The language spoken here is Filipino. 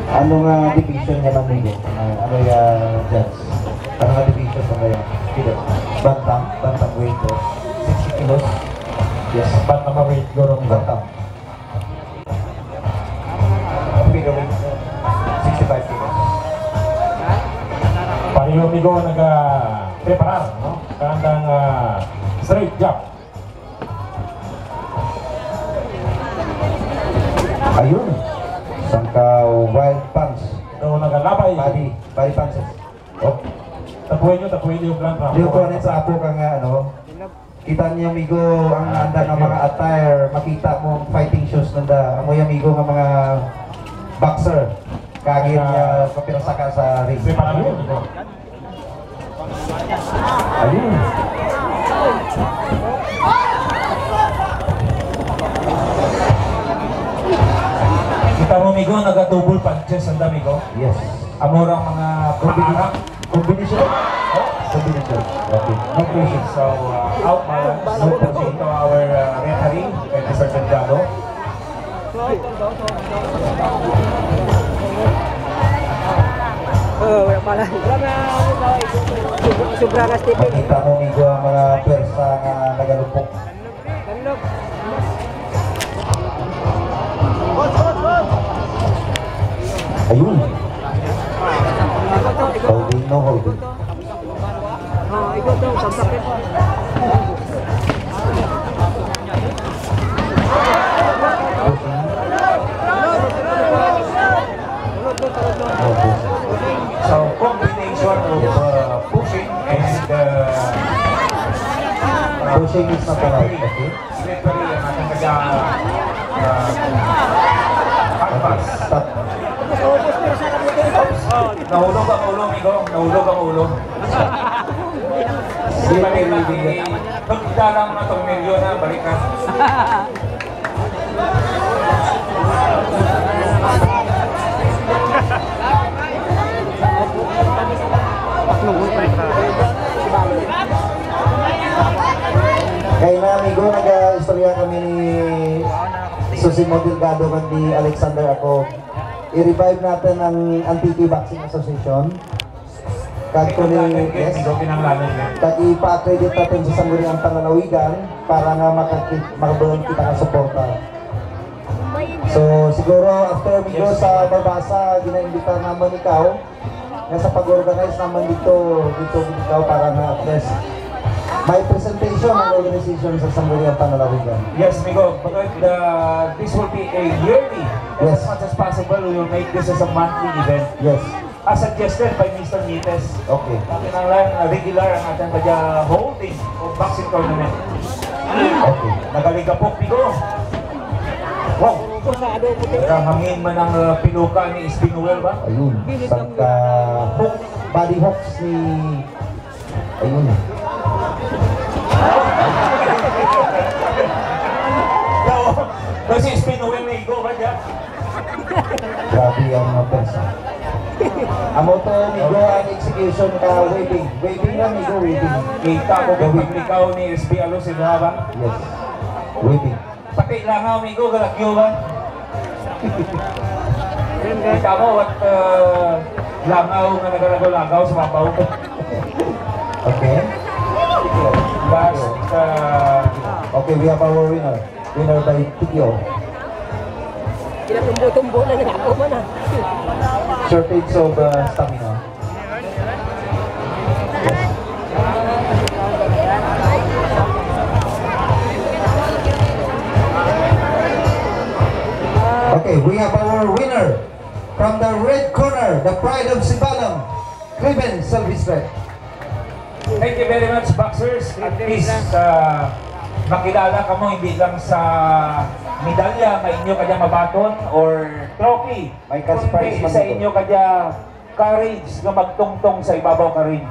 Ano nga division niya ng Migo? Ano yung judge? Ano nga division sa ngayon? Bantang weight ko. 60 kilos? Yes. Bantang weight ko rin bantang. Weight 65 kilos. Pareho Migo nag-preparar, no? Kandang straight jump. Ayun. Sangka wild punch. No, nagalabay. Body punches. Oh. Tapuin nyo yung plan. Yung ko sa apo ka nga, ano? Kita niyo Migo ang anda ng mga attire. Makita mo fighting shoes nanda. Ang mga Migo ng mga boxer. Kagin niya kapirasaka sa ring. Preparar yun, Migo. Ayun. Kita mo Migo, naga-double punches ang dami ko. Yes. Amorang mga paarang. Combination? Oh? Combination. Okay. No pressure. So, out balance. No pressure to our referee, Mr. Delgado. Wala pala. Sobra ka, Stephen. Makita mo Migo ang mga pwersa na nagalupok. Ayun. Holding, no holding. Ikaw daw, sampakit. So, combination of pushing and Pushing is not allowed, okay? slippery ang ating canvas. Stop. Nahulog ang ulo, Migo. Nahulog ang ulo. Pagkita lang na itong milyo na balikan. Kaya na Migo, nag-istorya kami ni Susimo Delgado at ni Alexander ako. I-revive natin ang Antique Boxing Association. Kag i-pa-accredit natin sa sangguniang pananawigan para nga makabulan kita ng suporta. So siguro after Migo sa Barbasa, ginaimbita naman ikaw nga sa pag-organize naman dito ikaw para na at least may presentation ng organization sa sangguniang pananawigan. Yes, Migo, but this will be a yearly. Yes. As much as possible, we will make this as a monthly event. Yes. As suggested by Mr. Nites. Okay. Bakit ang lang regular ang ating holding of boxing tournament. Okay. Nagaligapok, Migo. Wow! Hangin man ang pinuka ni Espinuel ba? Ayun. Sangka hook, body hooks ni... Ayun. Kasi Espinuel na Igo ba dyan? Grabe ang mga persa. Amo to, Migo, ang execution ka, waving. Waving na, Migo, waving. Kita ko kung paglikaw ni SB Alo sila ba? Yes. Waving. Pati langaw, Migo, galakyo ba? Kita mo, what langaw nga nagalagaw sa mabaw. Okay. Last, Okay, we have our winner. Winner by Tikyo. Kinatumbo-tumbo na nag-ako man ah. Shortage of stamina. Yes. Okay, we have our winner from the red corner, the pride of Sibalam, Cleven Salvistre. thank you very much, boxers. At least, makilala ka mo hindi lang sa medalya may inyo kaya mabaton or trophy. May cash prize Kundi man sa dito. inyo kaya courage na magtungtong sa ibabaw ka rin.